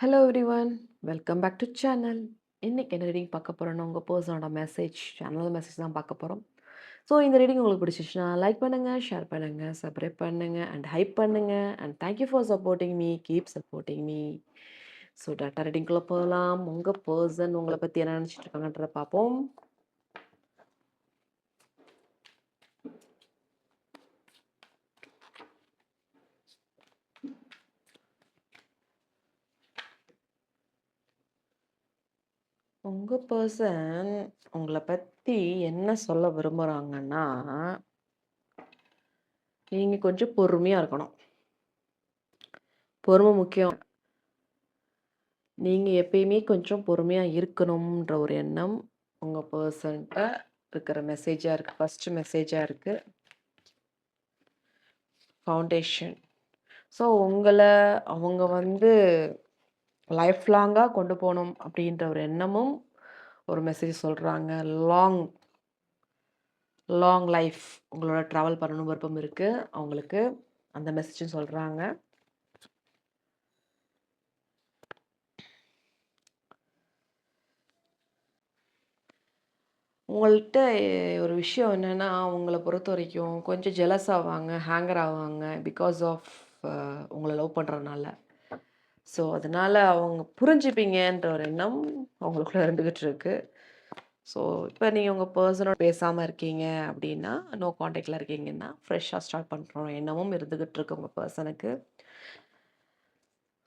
Hello everyone, welcome back to channel. இன்னைக்கு என்ன reading பார்க்க போறோம்னா, உங்கள் பர்சனோட மெசேஜ் சேனல் மெசேஜ் தான் பார்க்க போகிறோம். ஸோ இந்த ரீடிங் உங்களுக்கு பிடிச்சிச்சுன்னா லைக் பண்ணுங்கள், ஷேர் பண்ணுங்கள், சப்ஸ்கிரைப் பண்ணுங்கள் அண்ட் ஹைப் பண்ணுங்கள். And thank you for supporting me, keep supporting me. So data ரீடிங்குள்ளே போகலாம். உங்கள் பர்சன் உங்களை பற்றி என்ன நினச்சிட்டு இருக்காங்கன்றதை பார்ப்போம். உங்கள் பர்சன் உங்களை பற்றி என்ன சொல்ல விரும்புகிறாங்கன்னா, நீங்கள் கொஞ்சம் பொறுமையாக இருக்கணும். பொறுமை முக்கியம். நீங்கள் எப்பயுமே கொஞ்சம் பொறுமையாக இருக்கணுன்ற ஒரு எண்ணம் உங்கள் பர்சன்ட்ட இருக்கிற மெசேஜாக இருக்குது. ஃபஸ்ட்டு மெசேஜாக இருக்குது. ஃபவுண்டேஷன். ஸோ உங்களை அவங்க லைஃப் லாங்காக கொண்டு போகணும் அப்படின்ற ஒரு எண்ணமும் ஒரு மெசேஜ் சொல்கிறாங்க. லாங் லாங் லைஃப் உங்களோட ட்ராவல் பண்ணணும் விருப்பம் இருக்குது அவங்களுக்கு. அந்த மெசேஜும் சொல்கிறாங்க. உங்கள்கிட்ட ஒரு விஷயம் என்னென்னா, அவங்கள பொறுத்த வரைக்கும் கொஞ்சம் ஜெலஸ் ஆவாங்க, ஹேங்கர் ஆவாங்க பிகாஸ் ஆஃப் உங்களை லவ் பண்ணுறதுனால. ஸோ அதனால் அவங்க புரிஞ்சுப்பீங்கன்ற ஒரு எண்ணம் அவங்களுக்குள்ள இருந்துக்கிட்டு இருக்கு. ஸோ இப்போ நீங்கள் உங்கள் பர்சனோட பேசாமல் இருக்கீங்க அப்படின்னா, நோ காண்டாக்டில் இருக்கீங்கன்னா, ஃப்ரெஷ்ஷாக ஸ்டார்ட் பண்ணுற எண்ணமும் இருந்துக்கிட்டு இருக்கு உங்கள் பர்சனுக்கு.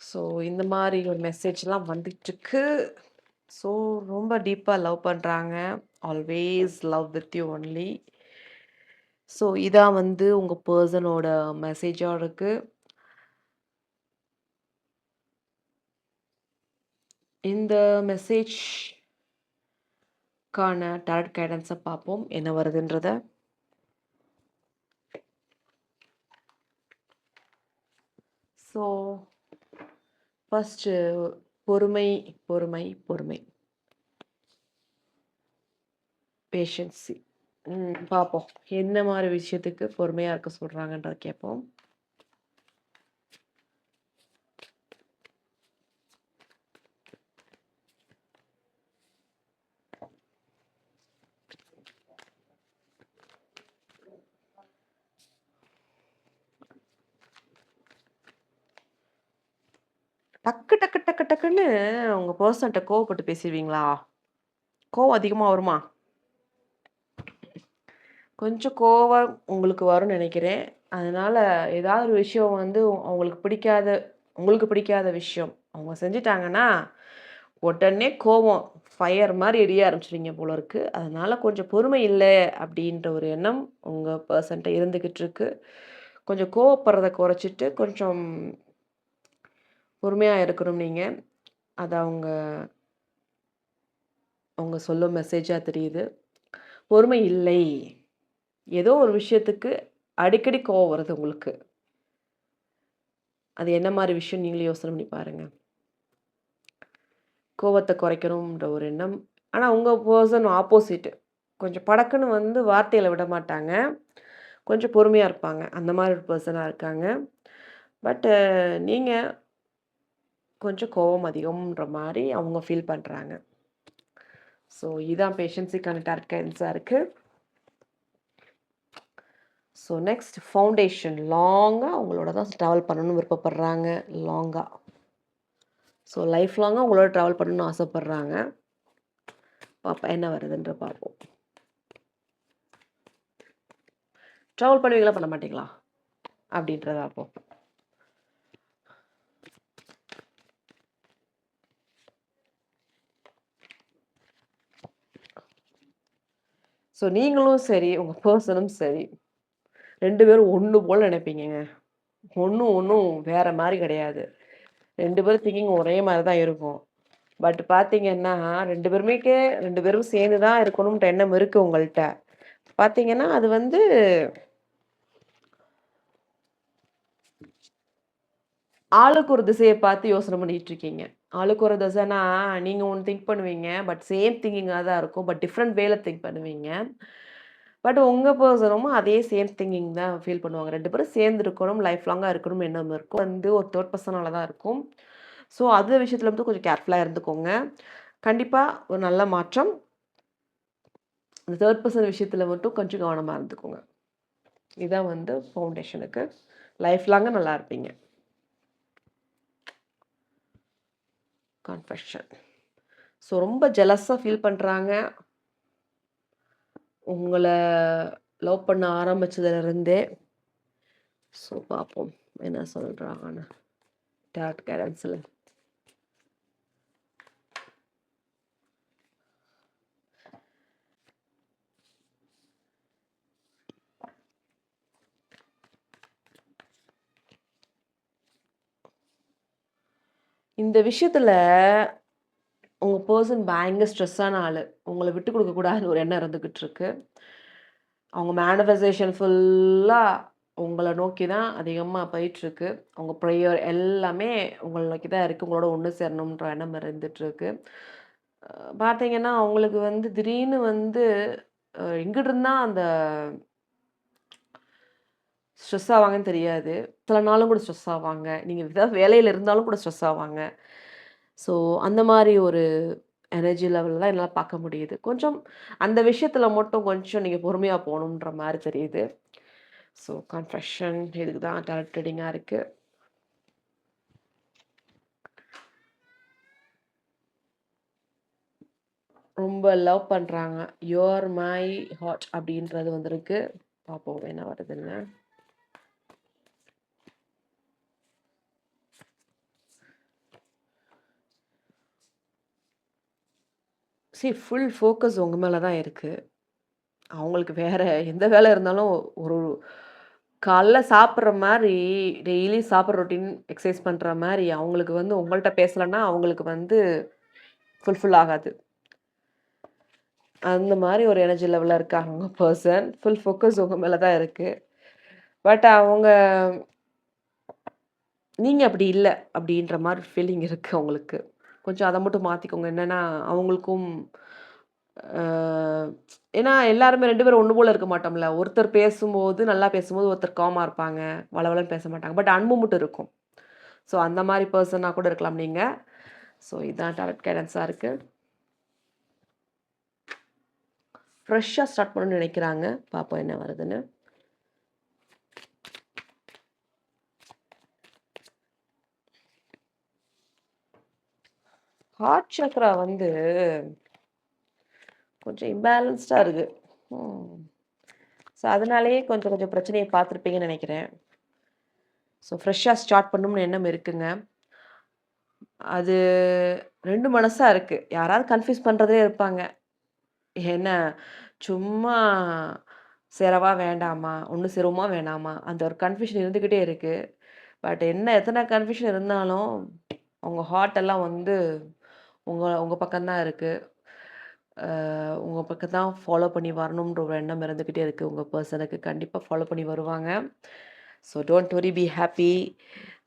ஸோ இந்த மாதிரி ஒரு மெசேஜ்லாம் வந்துட்டுருக்கு. ஸோ ரொம்ப டீப்பாக லவ் பண்ணுறாங்க. Always love with you only. So இதான் உங்கள் பர்சனோட மெசேஜாக இருக்குது. இந்த மெசேஜ்க்கான டாரட் கைடன்ஸை பார்ப்போம் என்ன வருதுன்றத. ஸோ ஃபஸ்ட்டு பொறுமை பொறுமை பொறுமை, பேஷன்சி. பார்ப்போம் என்ன மாதிரி விஷயத்துக்கு பொறுமையாக இருக்க சொல்கிறாங்கன்றத கேட்போம். டக்கு டக்கு டக்கு டக்குன்னு உங்கள் பர்சன்ட்ட கோவப்பட்டு பேசிடுவீங்களா? கோவம் அதிகமாக வருமா? கொஞ்சம் கோவம் உங்களுக்கு வரும்னு நினைக்கிறேன். அதனால் ஏதாவது ஒரு விஷயம் உங்களுக்கு பிடிக்காத விஷயம் அவங்க செஞ்சுட்டாங்கன்னா, உடனே கோவம் ஃபயர் மாதிரி எரிய ஆரம்பிச்சிடுவீங்க போல இருக்குது. அதனால் கொஞ்சம் பொறுமை இல்லை அப்படின்ற ஒரு எண்ணம் உங்கள் பர்சன்ட்ட இருந்துக்கிட்டு இருக்கு. கொஞ்சம் கோவப்படுறத குறைச்சிட்டு கொஞ்சம் பொறுமையாக இருக்கணும் நீங்கள். அது அவங்க சொல்லும் மெசேஜாக தெரியுது. பொறுமை இல்லை. ஏதோ ஒரு விஷயத்துக்கு அடிக்கடி கோவம் வருது உங்களுக்கு. அது என்ன மாதிரி விஷயம் நீங்களே யோசனை பண்ணி பாருங்கள். கோவத்தை குறைக்கணுன்ற ஒரு எண்ணம். ஆனால் உங்கள் பர்சன் ஆப்போசிட்டு. கொஞ்சம் படக்குன்னு வார்த்தையில் விட மாட்டாங்க. கொஞ்சம் பொறுமையாக இருப்பாங்க. அந்த மாதிரி ஒரு பர்சனாக இருக்காங்க. பட்டு நீங்கள் கொஞ்சம் கோவம் அதிகம்ன்ற மாதிரி அவங்க ஃபீல் பண்ணுறாங்க. ஸோ இதுதான் பேஷன்ஸுக்கான டாரட் கைடன்ஸாக இருக்குது. So next foundation. லாங்காக அவங்களோட தான் ட்ராவல் பண்ணணும்னு விருப்பப்படுறாங்க. லாங்காக. ஸோ லைஃப் லாங்காக உங்களோட ட்ராவல் பண்ணணும்னு ஆசைப்பட்றாங்க. பார்ப்போம் என்ன வருதுன்ற பார்ப்போம். ட்ராவல் பண்ணுவீங்களா பண்ண மாட்டீங்களா அப்படின்றத பார்ப்போம். ஸோ நீங்களும் சரி உங்கள் பர்சனும் சரி 2 பேரும் ஒன்று போல் நினைப்பீங்கங்க. ஒன்றும் வேறு மாதிரி கிடையாது. 2 பேரும் திங்கிங் ஒரே மாதிரி தான் இருக்கும். பட் பார்த்தீங்கன்னா 2 பேரும் சேர்ந்து தான் இருக்கணும்ன்ற எண்ணம் இருக்குது உங்கள்கிட்ட. பார்த்தீங்கன்னா அது ஆளுக்கு ஒரு திசையை பார்த்து யோசனை பண்ணிட்டு இருக்கீங்க. ஆளுக்கு ஒரு திசைனா நீங்கள் ஒன்று திங்க் பண்ணுவீங்க. பட் சேம் திங்கிங்காக தான் இருக்கும். பட் டிஃப்ரெண்ட் வேல திங்க் பண்ணுவீங்க. பட் உங்கள் பர்சனும் அதே சேம் திங்கிங் தான் ஃபீல் பண்ணுவாங்க. 2 பேரும் சேர்ந்து இருக்கணும், லைஃப் லாங்காக இருக்கணும் எண்ணம் இருக்கும். ஒரு தேர்ட் பர்சனால தான் இருக்கும். ஸோ அது விஷயத்தில் வந்து கொஞ்சம் கேர்ஃபுல்லாக இருந்துக்கோங்க. கண்டிப்பாக ஒரு நல்ல மாற்றம். இந்த 3% விஷயத்தில் மட்டும் கொஞ்சம் கவனமாக இருந்துக்கோங்க. இதான் வந்து ஃபவுண்டேஷனுக்கு. லைஃப் லாங்காக நல்லா இருப்பீங்க. கன்ஃபெஷன். ஸோ ரொம்ப ஜெலஸாக ஃபீல் பண்ணுறாங்க. உங்களை லவ் பண்ண ஆரம்பிச்சதுலேருந்தே. ஸோ பார்ப்போம் என்ன சொல்கிறாங்கன்னு டாட் கைடன்ஸில். இந்த விஷயத்தில் உங்கள் பர்சன் பயங்கர ஸ்ட்ரெஸ்ஸான ஆள். உங்களை விட்டு கொடுக்கக்கூடாதுன்னு ஒரு எண்ணம் இருந்துக்கிட்டு இருக்கு. அவங்க மேனிஃபெஸ்டேஷன் ஃபுல்லாக உங்களை நோக்கி தான் அதிகமாக போயிட்டுருக்கு. அவங்க ப்ரேயர் எல்லாமே உங்களை நோக்கி தான் இருக்குது. உங்களோட ஒன்று சேரணுன்ற எண்ணம் இருந்துகிட்ருக்கு. பார்த்தீங்கன்னா அவங்களுக்கு வந்து திடீர்னு வந்து எங்கிட்டு இருந்தால் அந்த ஸ்ட்ரெஸ் ஆவாங்கன்னு தெரியாது. சில நாளும் கூட ஸ்ட்ரெஸ் ஆவாங்க. நீங்கள் ஏதாவது வேலையில் இருந்தாலும் கூட ஸ்ட்ரெஸ் ஆவாங்க. ஸோ அந்த மாதிரி ஒரு எனர்ஜி லெவல்லாம் என்னால் பார்க்க முடியுது. கொஞ்சம் அந்த விஷயத்துல மட்டும் கொஞ்சம் நீங்க பொறுமையா போகணுன்ற மாரி தெரியுது. ஸோ கன்ஃபெஷன் இதுக்கு தான் டாரட் ரீடிங்கா இருக்கு. ரொம்ப லவ் பண்றாங்க. யூஆர் மை ஹார்ட் அப்படின்றது வந்திருக்கு. பார்ப்போம் என்ன வருதுன்னு. ஃபுல் ஃபோக்கஸ் உங்க மேல தான் இருக்கு. அவங்களுக்கு வேற எந்த வேலை இருந்தாலும் ஒரு காலைல சாப்பிடுற மாரி, டெய்லி சாப்பிடுற ரொட்டீன் எக்சர்சைஸ் பண்ற மாரி, அவங்களுக்கு வந்து உங்கள்ட்ட பேசலன்னா, அவங்களுக்கு வந்து ஃபுல்ஃபில் ஆகாது. அந்த மாரி ஒரு எனர்ஜி லெவல்ல இருக்காங்க உங்க பெர்சன். ஃபுல் ஃபோக்கஸ் உங்க மேல தான் இருக்கு. பட் அவங்க நீங்க அப்படி இல்ல, அப்படின்ற மாரி ஃபீலிங் இருக்கு அவங்களுக்கு. கொஞ்சம் அத மட்டும் மாத்திக்கோங்க. என்னன்னா, அவங்களுக்கும் அ ஏன்னா எல்லாருமே 2 பேரும் ஒண்ணு போல இருக்க மாட்டோம்ல. ஒருத்தர் பேசும்போது, நல்லா பேசும்போது, ஒருத்தர் காமா இருப்பாங்க. வளவளன்னு பேச மாட்டாங்க. பட் அன்பு மட்டும் இருக்கும். ஸோ அந்த மாரி பெர்சனா கூட இருக்கலாம் நீங்க. ஸோ இதான் டாரட் கைடன்ஸா இருக்கு. ஃப்ரெஷ்ஷா ஸ்டார்ட் பண்ணணும்னு நினைக்கிறாங்க. பார்ப்போம் என்ன வருதுன்னு. ஹார்ட் சக்ரா வந்து கொஞ்சம் இம்பேலன்ஸ்டா இருக்கு. ஸோ அதனாலேயே கொஞ்சம் கொஞ்சம் பிரச்சனைய பார்த்துருப்பீங்கன்னு நினைக்கிறேன். ஸோ ஃப்ரெஷ்ஷா ஸ்டார்ட் பண்ணணும்னு எண்ணம் இருக்குங்க. அது 2 மனசா இருக்கு. யாராவது கன்ஃப்யூஸ் பண்றதுலே இருப்பாங்க. என்ன சும்மா சேரவா வேண்டாமா? ஒண்ணு சேருவோமா வேணாமா? அந்த ஒரு கன்ஃப்யூஷன் இருந்துகிட்டே இருக்கு. பட் என்ன எத்தன கன்ஃப்யூஷன் இருந்தாலும், உங்க ஹார்ட் எல்லாம் வந்து உங்க உங்க பக்கம் தான் இருக்கு. உங்க பக்கம் தான் ஃபாலோ பண்ணி வரணும்ன்ற ஒரு எண்ணம் இருந்துகிட்டே இருக்கு. உங்க பெர்சனுக்கு கண்டிப்பா ஃபாலோ பண்ணி வருவாங்க. So don't worry be happy.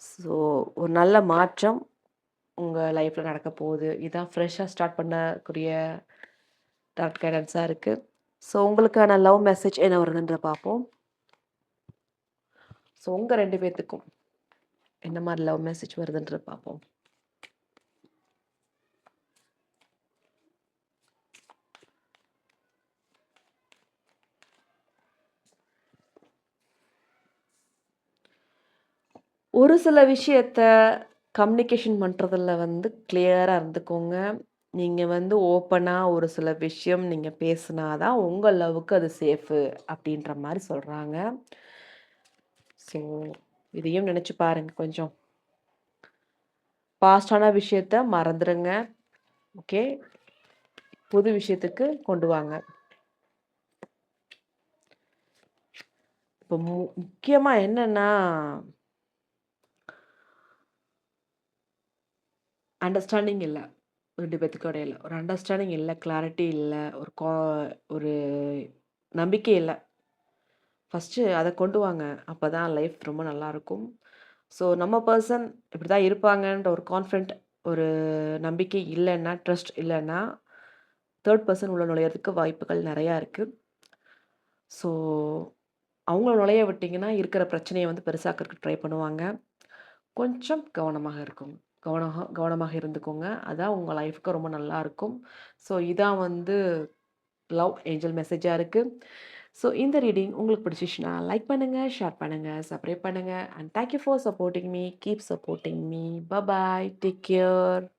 So ஒரு நல்ல மாற்றம் உங்க லைஃப்ல நடக்க போகுது. இதான் ஃப்ரெஷ்ஷா ஸ்டார்ட் பண்ணக்கூடிய டார்க் கைடன்ஸா இருக்கு. ஸோ உங்களுக்கான லவ் மெசேஜ் என்ன வருதுன்றத பார்ப்போம். ஸோ உங்க 2 பேத்துக்கும் என்ன மாரி லவ் மெசேஜ் வருதுன்றத பார்ப்போம். ஒரு சில விஷயத்த கம்யூனிகேஷன் பண்றதுல வந்து கிளியரா இருந்துக்கோங்க. நீங்க வந்து ஓப்பனா ஒரு சில விஷயம் நீங்க பேசுனா தான் உங்க லவ்வுக்கு அது சேஃபு அப்படின்ற மாரி சொல்றாங்க. ஸோ இதையும் நினைச்சு பாருங்க கொஞ்சம். பாஸ்டான விஷயத்த மறந்துருங்க. ஓகே. புது விஷயத்துக்கு கொண்டு வாங்க. இப்போ முக்கியமா என்னன்னா, அண்டர்ஸ்டாண்டிங் இல்ல. 2 பேத்துக்கும் இடையில. ஒரு அண்டர்ஸ்டாண்டிங் இல்ல, கிளாரிட்டி இல்ல, ஒரு நம்பிக்கை இல்ல. ஃபர்ஸ்ட்டு அத கொண்டு வாங்க. அப்பதான் லைஃப் ரொம்ப நல்லாருக்கும். ஸோ நம்ம பெர்சன் இப்படிதான் இருப்பாங்கன்ற ஒரு கான்ஃபிடென்ட், ஒரு நம்பிக்கை இல்லன்னா, ட்ரஸ்ட் இல்லன்னா, 3 பெர்சன் உள்ள நுழையறதுக்கு வாய்ப்புகள் நெறையா இருக்கு. ஸோ அவங்கள நுழைய விட்டீங்கன்னா, இருக்கிற பிரச்சனைய வந்து பெருசாக்கறக்கு ட்ரை பண்ணுவாங்க. கொஞ்சம் கவனமாக இருக்கணும். கவனமாக இருந்துக்கோங்க. அதான் உங்க லைஃப்க்கு ரொம்ப நல்லாருக்கும். ஸோ இதான் வந்து லவ் ஏஞ்சல் மெசேஜா இருக்கு. ஸோ இந்த ரீடிங் உங்களுக்கு பிடிச்சிச்சுன்னா லைக் பண்ணுங்க, ஷேர் பண்ணுங்க, சப்ஸ்கிரைப் பண்ணுங்க. And thank you for supporting me. Keep supporting me. Bye. Take care.